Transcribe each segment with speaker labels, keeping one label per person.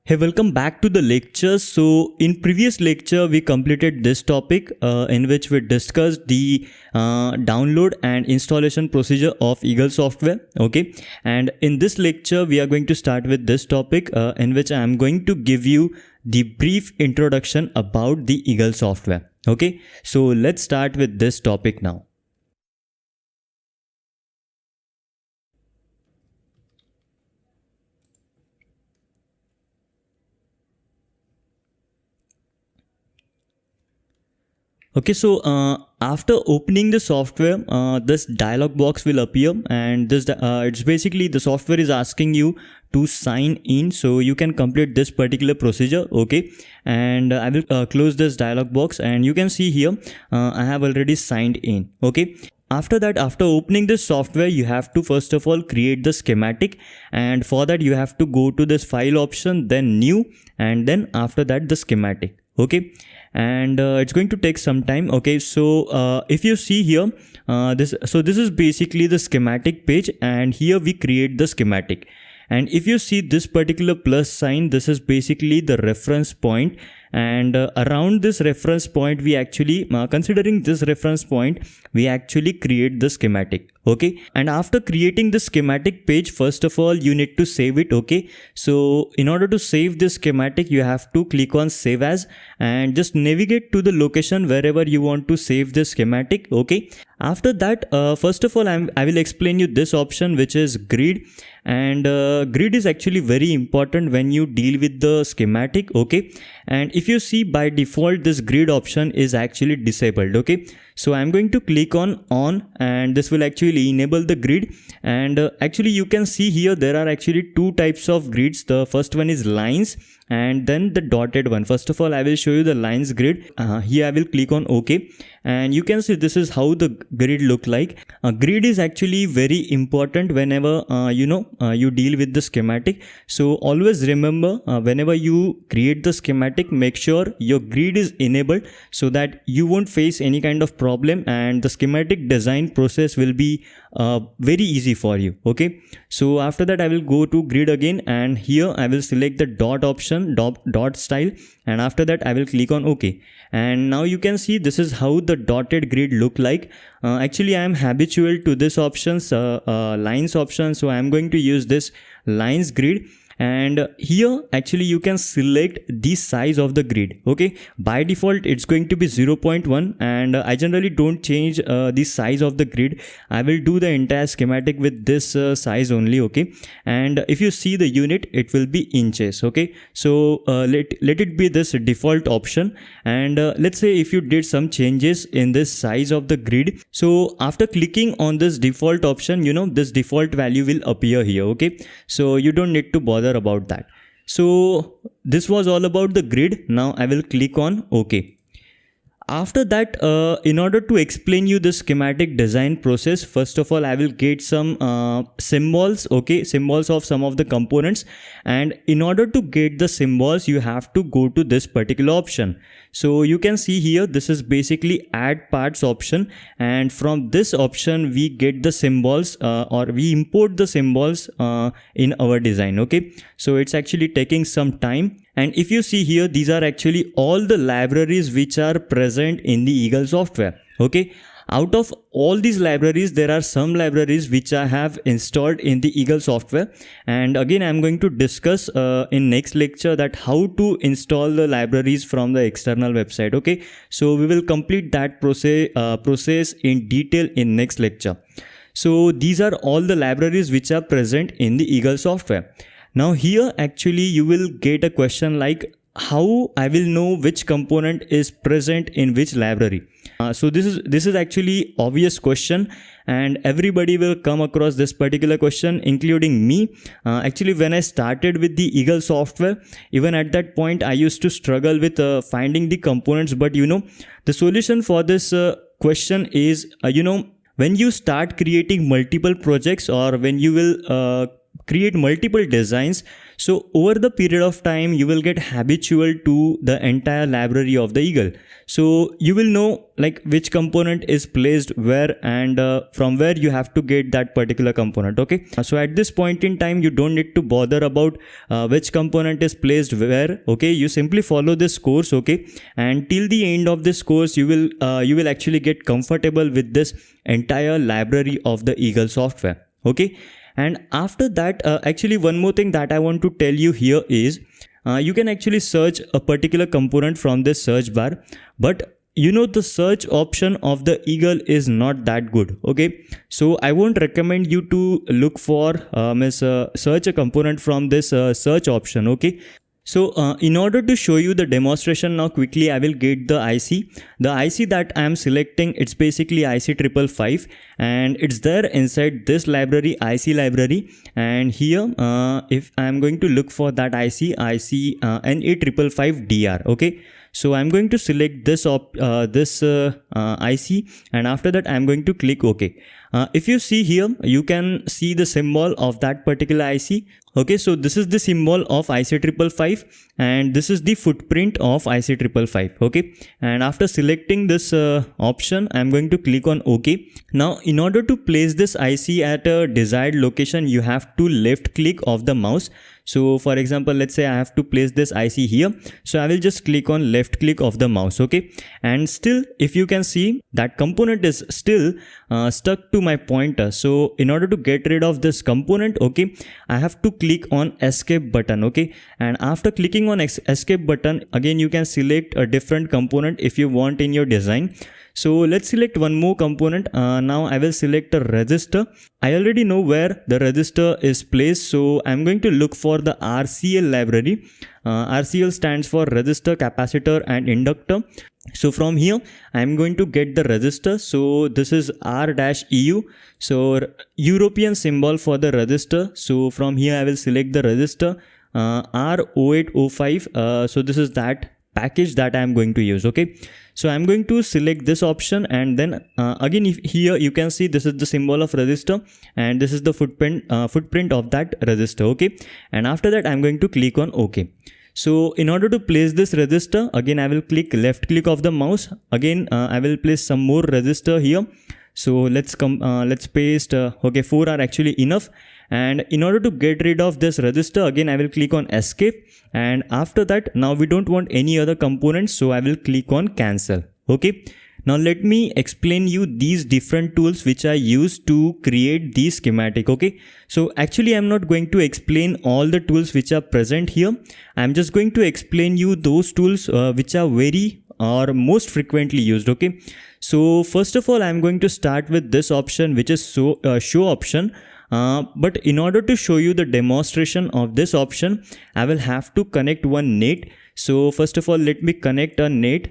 Speaker 1: Hey, welcome back to the lecture. So in previous lecture, we completed this topic in which we discussed the download and installation procedure of Eagle software. Okay. And in this lecture, we are going to start with this topic in which I am going to give you the brief introduction about the Eagle software. Okay. So let's start with this topic now. Okay, so after opening the software, this dialog box will appear, and it's basically the software is asking you to sign in, so you can complete this particular procedure. Okay, and I will close this dialog box, and you can see here I have already signed in. Okay. After that, after opening this software, you have to first of all create the schematic, and for that you have to go to this file option, then new, and then after that the schematic. Okay, and it's going to take some time. Okay, so if you see here, this is basically the schematic page, and here we create the schematic. And if you see this particular plus sign, this is basically the reference point, and around this reference point we actually considering this reference point, we actually create the schematic. Okay, and after creating the schematic page, first of all you need to save it. Okay, so in order to save this schematic, you have to click on save as and just navigate to the location wherever you want to save this schematic. Okay, after that, first of all I will explain you this option, which is grid. And grid is actually very important when you deal with the schematic. Okay, and if you see, by default this grid option is actually disabled. Okay, so I'm going to click on and this will actually enable the grid. And actually you can see here there are actually two types of grids. The first one is lines, and then the dotted one. First of all I will show you the lines grid. Here I will click on OK, and you can see this is how the grid look like. Grid is actually very important whenever you deal with the schematic. So always remember, whenever you create the schematic, make sure your grid is enabled so that you won't face any kind of problem, and the schematic design process will be very easy for you. Okay, so after that I will go to grid again, and here I will select the dot option, dot style, and after that I will click on OK. And now you can see this is how the dotted grid look like. Actually I am habitual to this options, lines option, so I am going to use this lines grid. And here actually you can select the size of the grid. Okay, by default it's going to be 0.1, and I generally don't change the size of the grid. I will do the entire schematic with this size only. Okay, and if you see the unit, it will be inches. Okay, so let it be this default option. And let's say if you did some changes in this size of the grid, so after clicking on this default option, this default value will appear here. Okay, so you don't need to bother about that. So this was all about the grid. Now I will click on OK. After that, in order to explain you the schematic design process, first of all I will get some symbols. Okay, symbols of some of the components, and in order to get the symbols you have to go to this particular option. So you can see here this is basically add parts option, and from this option we get the symbols or we import the symbols in our design. Okay, so it's actually taking some time. And if you see here, these are actually all the libraries which are present in the Eagle software. Okay, out of all these libraries, there are some libraries which I have installed in the Eagle software, and again I'm going to discuss in next lecture that how to install the libraries from the external website. Okay, so we will complete that process in detail in next lecture. So these are all the libraries which are present in the Eagle software. Now here actually you will get a question like how I will know which component is present in which library. So this is actually obvious question, and everybody will come across this particular question, including me. Actually when I started with the Eagle software, even at that point I used to struggle with finding the components. But the solution for this question is when you start creating multiple projects, or when you will create multiple designs. So over the period of time, you will get habitual to the entire library of the Eagle. So you will know like which component is placed where, and from where you have to get that particular component. Okay, so at this point in time, you don't need to bother about which component is placed where. Okay, you simply follow this course. Okay, and till the end of this course, you will actually get comfortable with this entire library of the Eagle software. Okay, and after that, actually one more thing that I want to tell you here is you can actually search a particular component from this search bar, but you know the search option of the Eagle is not that good. Okay, so I won't recommend you to look for search a component from this search option. Okay, so in order to show you the demonstration now quickly, I will get the IC. The IC that I am selecting, it's basically IC 555, and it's there inside this library, IC library. And here, if I am going to look for that IC NA555DR. Okay, so I'm going to select this IC, and after that I'm going to click OK. If you see here, you can see the symbol of that particular IC. Okay, so this is the symbol of IC 555, and this is the footprint of IC 555. Okay, and after selecting this option, I'm going to click on OK. Now, in order to place this IC at a desired location, you have to left click of the mouse. So for example, let's say I have to place this IC here. So I will just click on left click of the mouse. Okay, and still, if you can see, that component is still stuck to my pointer. So in order to get rid of this component, okay, I have to click on escape button. Okay, and after clicking on escape button, again you can select a different component if you want in your design. So let's select one more component. Now I will select a resistor. I already know where the resistor is placed, so I'm going to look for the RCL library. RCL stands for resistor, capacitor and inductor. So from here, I'm going to get the resistor. So this is R-EU. So European symbol for the resistor. So from here, I will select the resistor R0805. So this is that package that I am going to use. Okay, so I'm going to select this option, and then again, if here you can see this is the symbol of resistor, and this is the footprint of that resistor. Okay, and after that I'm going to click on OK. So in order to place this resistor, again I will click left click of the mouse. Again I will place some more resistor here. So let's paste. Okay, 4 are actually enough. And in order to get rid of this resistor, again I will click on escape, and after that, now we don't want any other components, so I will click on cancel. Okay, now let me explain you these different tools which I use to create the schematic. Okay, so actually I'm not going to explain all the tools which are present here. I'm just going to explain you those tools which are very or most frequently used. Okay, so first of all, I'm going to start with this option, which is show option. But in order to show you the demonstration of this option, I will have to connect one NAT. So first of all, let me connect a NAT.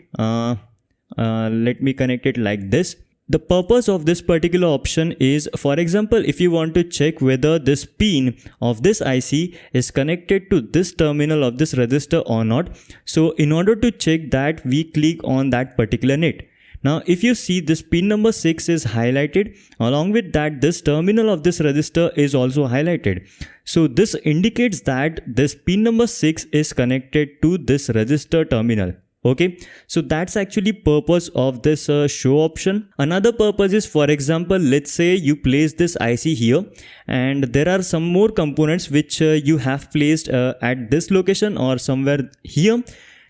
Speaker 1: Let me connect it like this. The purpose of this particular option is, for example, if you want to check whether this pin of this IC is connected to this terminal of this resistor or not. So in order to check that, we click on that particular NAT. Now, if you see, this pin number 6 is highlighted. Along with that, this terminal of this resistor is also highlighted. So this indicates that this pin number 6 is connected to this resistor terminal. Okay, so that's actually purpose of this show option. Another purpose is, for example, let's say you place this IC here, and there are some more components which you have placed at this location or somewhere here.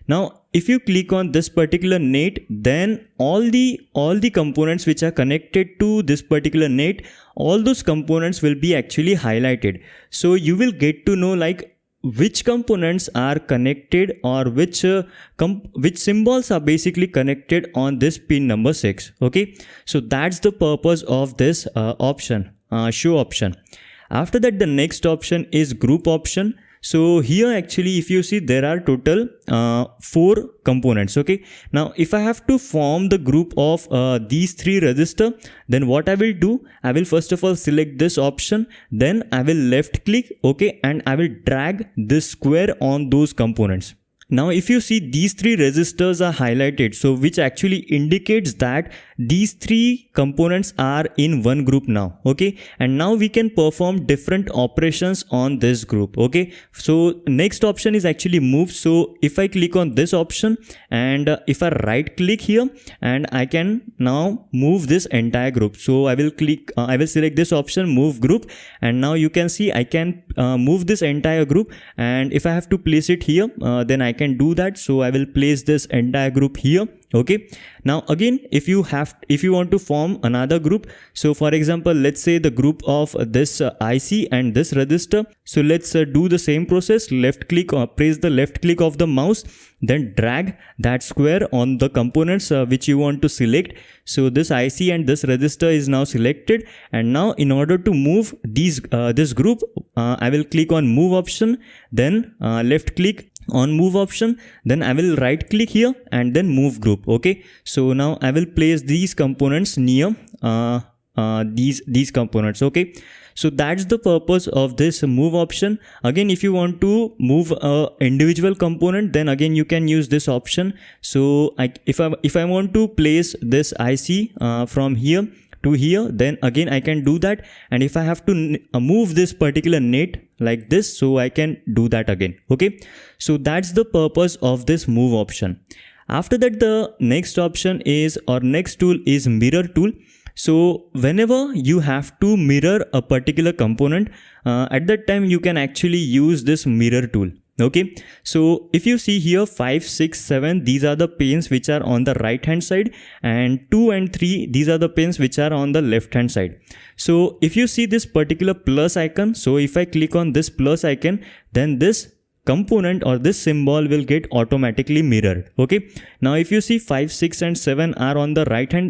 Speaker 1: Now, if you click on this particular NAT, then all the components which are connected to this particular NAT, all those components will be actually highlighted. So you will get to know like which components are connected, or which symbols are basically connected on this pin number 6. Okay, so that's the purpose of this option, show option. After that, the next option is group option. So here actually, if you see, there are total 4 components. Okay, now if I have to form the group of these 3 resistor, then what I will do, I will first of all select this option, then I will left click, okay, and I will drag this square on those components. Now if you see, these 3 resistors are highlighted, so which actually indicates that these three components are in one group now. Okay, and now we can perform different operations on this group. Okay, so next option is actually move. So if I click on this option and if I right click here, and I can now move this entire group. So I will select this option, move group, and now you can see I can move this entire group, and if I have to place it here, then I can do that. So I will place this entire group here. Okay, now again, if you want to form another group, so for example, let's say the group of this IC and this register. So let's do the same process. Left click or press the left click of the mouse, then drag that square on the components which you want to select. So this IC and this register is now selected, and now in order to move these this group, I will click on move option, then left click on move option, then I will right click here and then move group. Okay, so now I will place these components near these components. Okay, so that's the purpose of this move option. Again, if you want to move a individual component, then again you can use this option. So if I want to place this IC from here to here, then again I can do that, and if I have to move this particular net like this, so I can do that again. Okay, so that's the purpose of this move option. After that, the next option is, or next tool is mirror tool. So whenever you have to mirror a particular component, at that time you can actually use this mirror tool. Okay, so if you see here 5, 6, 7, these are the pins which are on the right hand side, and 2 and 3, these are the pins which are on the left hand side. So if you see this particular plus icon, so if I click on this plus icon, then this component or this symbol will get automatically mirrored. Okay, now if you see 5, 6 and 7 are on the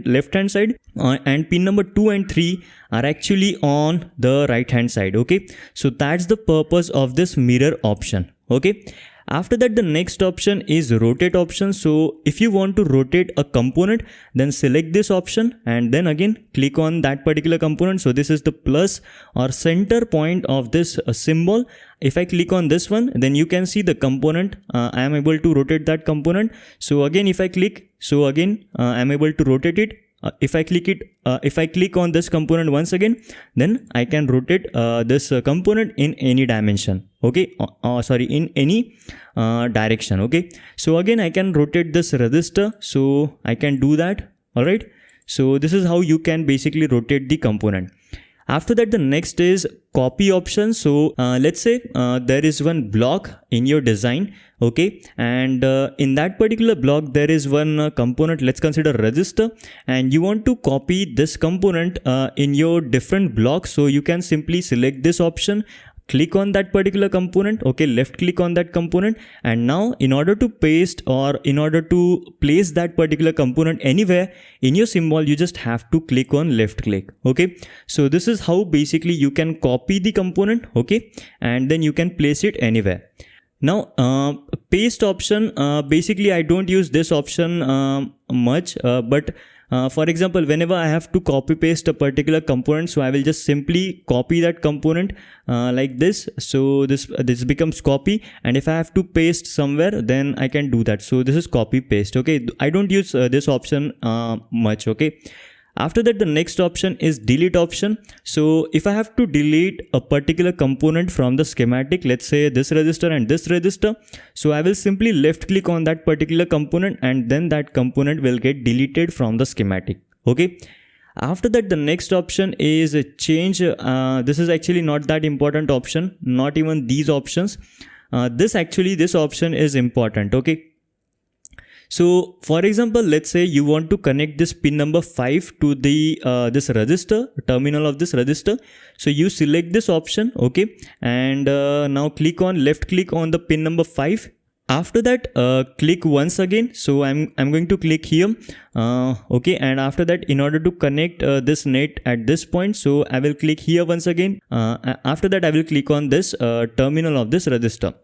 Speaker 1: left hand side, and pin number 2 and 3 are actually on the right hand side. Okay, so that's the purpose of this mirror option. Okay, after that, the next option is rotate option. So if you want to rotate a component, then select this option and then again click on that particular component. So this is the plus or center point of this symbol. If I click on this one, then you can see the component. I am able to rotate that component. So again, if I click, so again I am able to rotate it. If I click on this component once again, then I can rotate this component in any dimension. Okay, in any direction. Okay, so again I can rotate this register, so I can do that. All right, so this is how you can basically rotate the component. After that, the next is copy option. So let's say there is one block in your design. Okay, and in that particular block there is one component, let's consider register, and you want to copy this component in your different blocks. So you can simply select this option, click on that particular component. Okay, left click on that component, and now in order to paste or in order to place that particular component anywhere in your symbol, you just have to click on left click. Okay, so this is how basically you can copy the component. Okay, and then you can place it anywhere. Now paste option, basically I don't use this option much, but for example, whenever I have to copy paste a particular component, so I will just simply copy that component like this. So this becomes copy, and if I have to paste somewhere, then I can do that. So this is copy paste. Okay, I don't use this option much. Okay, after that, the next option is delete option. So if I have to delete a particular component from the schematic, let's say this register and this register, so I will simply left click on that particular component, and then that component will get deleted from the schematic. Okay, after that, the next option is change. This is actually not that important option, not even these options. This option is important. Okay, so for example, let's say you want to connect this pin number 5 to the this register, terminal of this register. So you select this option. Okay, and now left click on the pin number 5. After that, click once again. So I'm going to click here. Okay, and after that, in order to connect this net at this point, so I will click here once again. After that, I will click on this terminal of this register.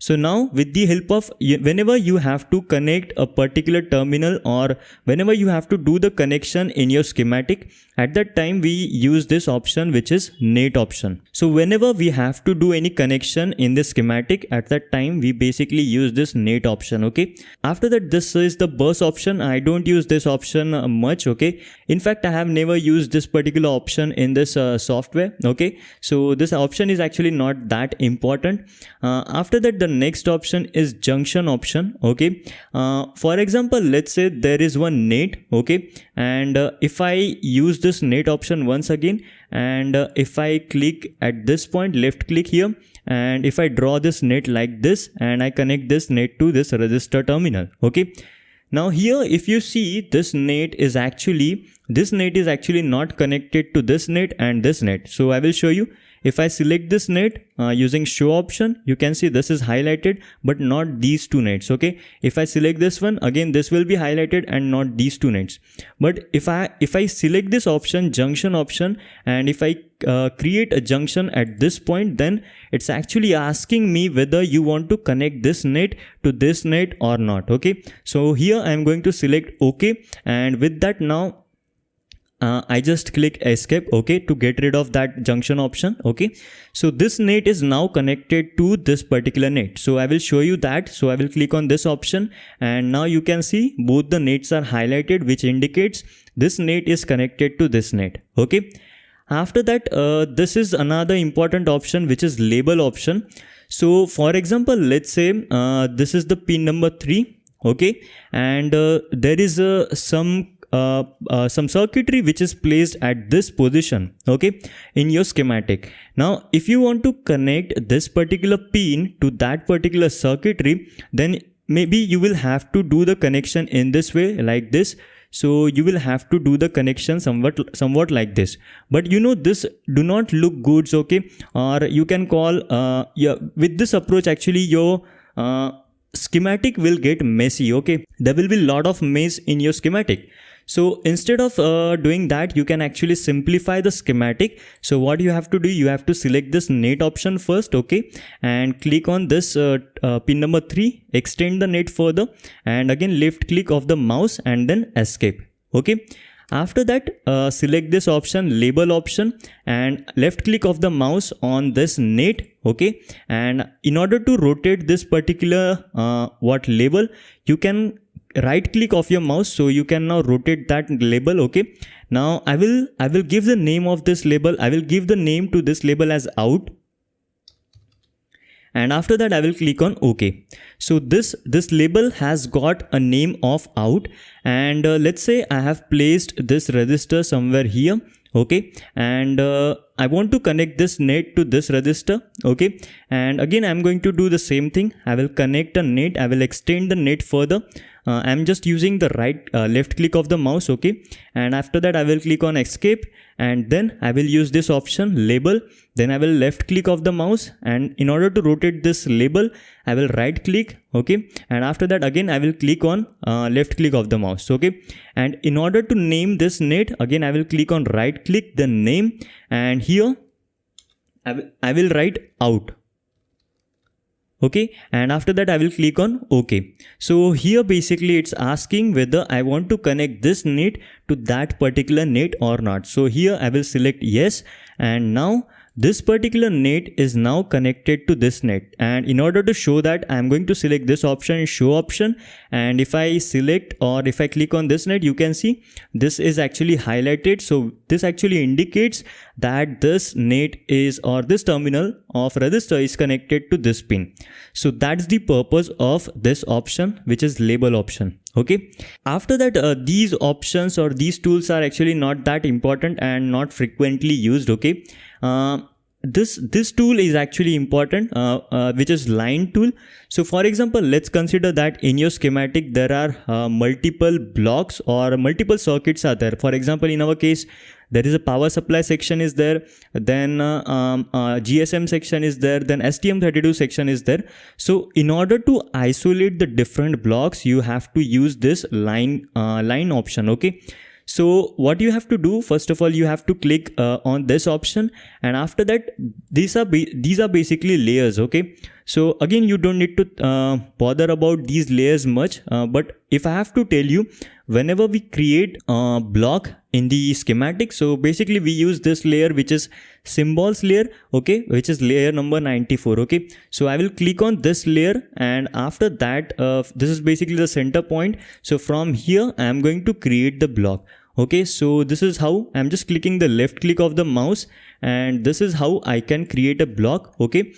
Speaker 1: So now with the help of, whenever you have to connect a particular terminal or whenever you have to do the connection in your schematic, at that time we use this option which is NAT option. So whenever we have to do any connection in the schematic, at that time we basically use this NAT option. Okay, after that, this is the bus option. I don't use this option much. Okay, in fact I have never used this particular option in this software. Okay, so this option is actually not that important. After that, the next option is junction option. Okay, for example, let's say there is one NAT. Okay, and if I use this NAT option once again, and if I click at this point, left click here, and if I draw this NAT like this and I connect this NAT to this resistor terminal. Okay, now here if you see, this NAT is actually not connected to this NAT and this NAT. So I will show you. If I select this NAT using show option, you can see this is highlighted but not these two NATs. Okay, if I select this one, again this will be highlighted and not these two NATs. But if I select this option, junction option, and if I create a junction at this point, then it's actually asking me whether you want to connect this NAT to this NAT or not. Okay, so here I am going to select OK, and with that now I just click escape, okay, to get rid of that junction option. Okay, so this NAT is now connected to this particular NAT. So I will show you that. So I will click on this option, and now you can see both the NATs are highlighted, which indicates this NAT is connected to this NAT. Okay, after that, this is another important option, which is label option. So for example, let's say this is the pin number 3. Okay, and there is some circuitry which is placed at this position, okay, in your schematic. Now if you want to connect this particular pin to that particular circuitry, then maybe you will have to do the connection in this way, like this. So you will have to do the connection somewhat like this, but you know, this do not look good. Okay, or you can call with this approach, actually your schematic will get messy. Okay, there will be a lot of mess in your schematic. So instead of doing that, you can actually simplify the schematic. So what you have to do, you have to select this NAT option first, okay, and click on this pin number 3, extend the NAT further, and again left click of the mouse and then escape. Okay, after that select this option, label option, and left click of the mouse on this NAT. Okay, and in order to rotate this particular label, you can right click of your mouse, so you can now rotate that label. Okay, now I will give the name of this label. I will give the name to this label as out, and after that I will click on OK. So this label has got a name of out, and let's say I have placed this resistor somewhere here. Okay, and I want to connect this NAT to this resistor. Okay, and again I'm going to do the same thing. I will connect a NAT. I will extend the NAT further. I'm just using the left click of the mouse. Okay, and after that I will click on escape, and then I will use this option, label. Then I will left click of the mouse, and in order to rotate this label, I will right click. Okay, and after that again I will click on left click of the mouse. Okay, and in order to name this NAT, again I will click on right click, then name, and here I will write out. Okay, and after that I will click on OK. So here basically it's asking whether I want to connect this NAT to that particular NAT or not. So here I will select yes, and now this particular NAT is now connected to this NAT, and in order to show that, I am going to select this option, show option, and if I select or if I click on this NAT, you can see this is actually highlighted. So this actually indicates that this NAT is, or this terminal of resistor is connected to this pin. So that's the purpose of this option, which is label option. Okay, after that these options or these tools are actually not that important and not frequently used. Okay, this tool is actually important, which is line tool. So for example, let's consider that in your schematic there are multiple blocks or multiple circuits are there. For example, in our case, there is a power supply section is there, then GSM section is there, then STM32 section is there. So in order to isolate the different blocks, you have to use this line option. Okay, so what you have to do, first of all, you have to click on this option, and after that these are basically layers. Okay, So again, you don't need to bother about these layers much, but if I have to tell you, whenever we create a block in the schematic, so basically we use this layer which is symbols layer, okay, which is layer number 94. Okay, so I will click on this layer, and after that this is basically the center point. So from here I am going to create the block. Okay, so this is how I'm just clicking the left click of the mouse, and this is how I can create a block. Okay,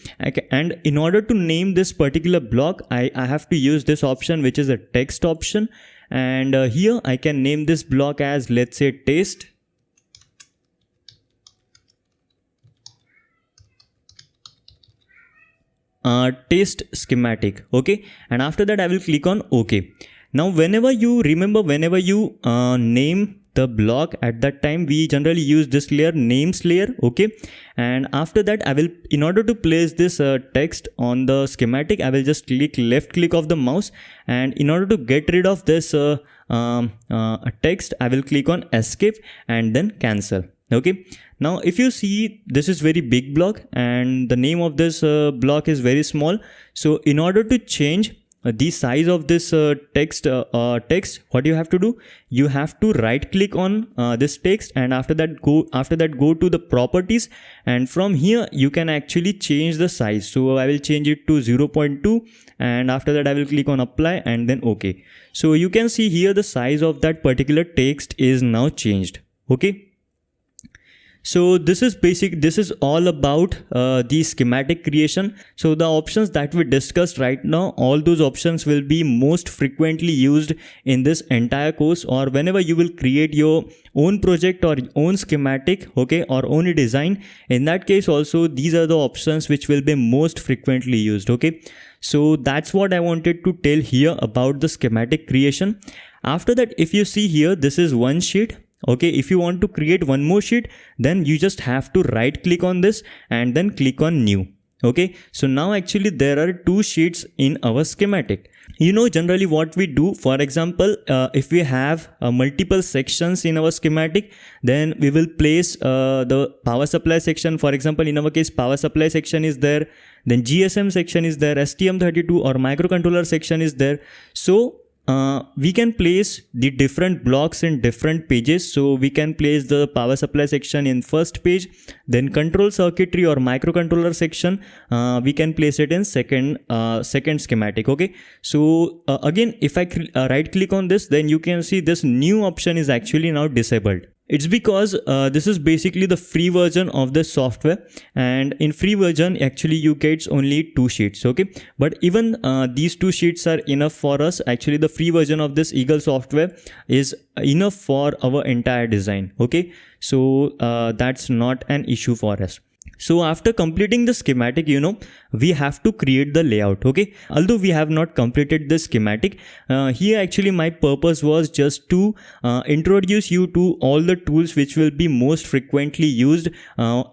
Speaker 1: and in order to name this particular block, I have to use this option, which is a text option. And here I can name this block as, let's say, taste. Taste schematic. Okay, and after that I will click on OK. Now whenever you name the block, at that time we generally use this layer, names layer. Okay, and after that I will, in order to place this text on the schematic, I will just click left click of the mouse, and in order to get rid of this text, I will click on escape and then cancel. Okay, now if you see, this is very big block and the name of this block is very small. So in order to change the size of this text, what you have to do, you have to right click on this text, and after that go to the properties, and from here you can actually change the size. So I will change it to 0.2, and after that I will click on apply and then OK. So you can see here the size of that particular text is now changed. Okay, so this is all about the schematic creation. So the options that we discussed right now, all those options will be most frequently used in this entire course, or whenever you will create your own project or own schematic, okay, or own design. In that case also, these are the options which will be most frequently used. Okay, so that's what I wanted to tell here about the schematic creation. After that, if you see here, this is one sheet. Okay, if you want to create one more sheet, then you just have to right click on this and then click on new. Okay, so now actually there are two sheets in our schematic. You know, generally what we do, for example, if we have multiple sections in our schematic, then we will place the power supply section. For example, in our case, power supply section is there, then GSM section is there, STM32 or microcontroller section is there. So we can place the different blocks in different pages. So we can place the power supply section in first page, then control circuitry or microcontroller section, we can place it in second schematic. Okay, so again, if I right click on this, then you can see this new option is actually now disabled. It's because this is basically the free version of the software, and in free version actually you get only 2 sheets. Okay, but even these 2 sheets are enough for us. Actually the free version of this Eagle software is enough for our entire design. Okay, so that's not an issue for us. So after completing the schematic, you know, we have to create the layout. Okay, although we have not completed the schematic, here actually my purpose was just to introduce you to all the tools which will be most frequently used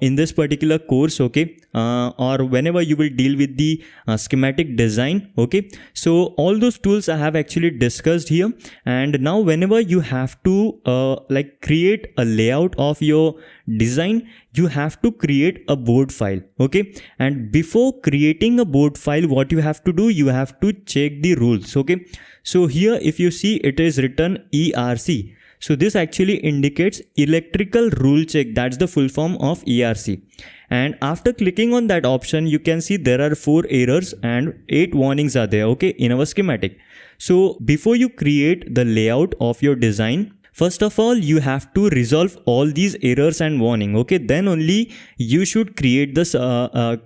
Speaker 1: in this particular course. Okay, or whenever you will deal with the schematic design. Okay, so all those tools I have actually discussed here, and now whenever you have to like create a layout of your design, you have to create a board file. Okay, and before creating a board file, what you have to do, you have to check the rules. Okay, so here if you see, it is written ERC. So this actually indicates electrical rule check. That's the full form of ERC. And after clicking on that option, you can see there are 4 errors and 8 warnings are there. Okay, in our schematic. So before you create the layout of your design, first of all, you have to resolve all these errors and warning. Okay, then only you should create this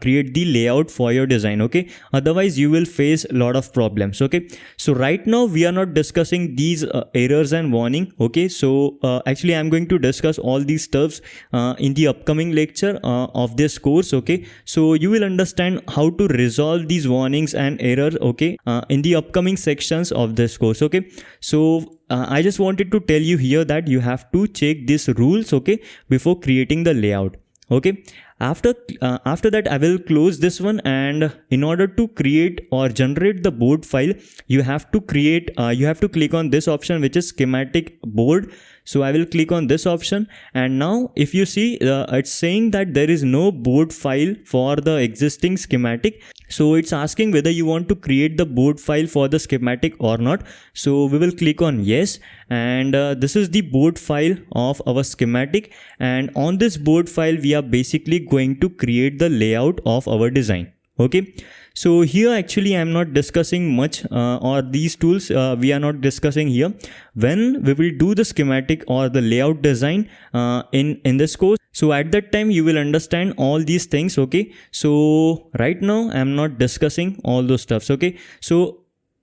Speaker 1: create the layout for your design. Okay, otherwise you will face a lot of problems. Okay, so right now we are not discussing these errors and warning. Okay, so actually I'm going to discuss all these stuffs in the upcoming lecture of this course. Okay, so you will understand how to resolve these warnings and errors. Okay, in the upcoming sections of this course. Okay, so I just wanted to tell you here that you have to check these rules, okay, before creating the layout. Okay, After that I will close this one, and in order to create or generate the board file, you have to click on this option, which is schematic board. So I will click on this option, and now if you see, it's saying that there is no board file for the existing schematic. So it's asking whether you want to create the board file for the schematic or not. So we will click on yes, and this is the board file of our schematic, and on this board file we are basically going to create the layout of our design. Okay, so here actually I am not discussing much, or these tools we are not discussing here. When we will do the schematic or the layout design in this course, so at that time you will understand all these things. Okay, so right now I am not discussing all those stuffs. Okay, so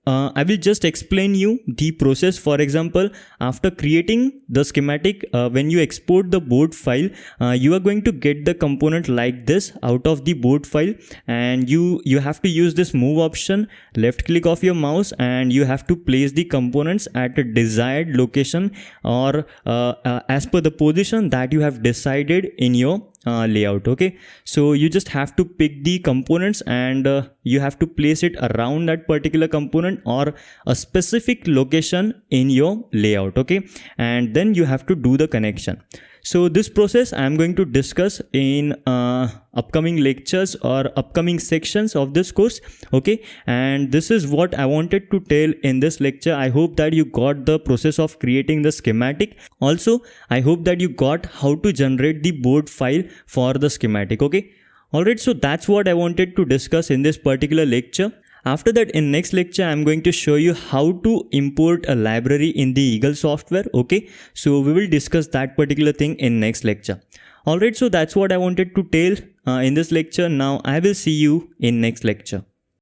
Speaker 1: I will just explain you the process. For example, after creating the schematic, when you export the board file, you are going to get the component like this out of the board file, and you have to use this move option, left click of your mouse, and you have to place the components at a desired location, or as per the position that you have decided in your layout. Okay, so you just have to pick the components, and you have to place it around that particular component or a specific location in your layout. Okay, and then you have to do the connection. So this process I am going to discuss in upcoming lectures or upcoming sections of this course. Okay, and this is what I wanted to tell in this lecture. I hope that you got the process of creating the schematic. Also, I hope that you got how to generate the board file for the schematic. Okay, alright, so that's what I wanted to discuss in this particular lecture. After that, in next lecture, I'm going to show you how to import a library in the Eagle software. Okay, so we will discuss that particular thing in next lecture. Alright, so that's what I wanted to tell in this lecture. Now I will see you in next lecture.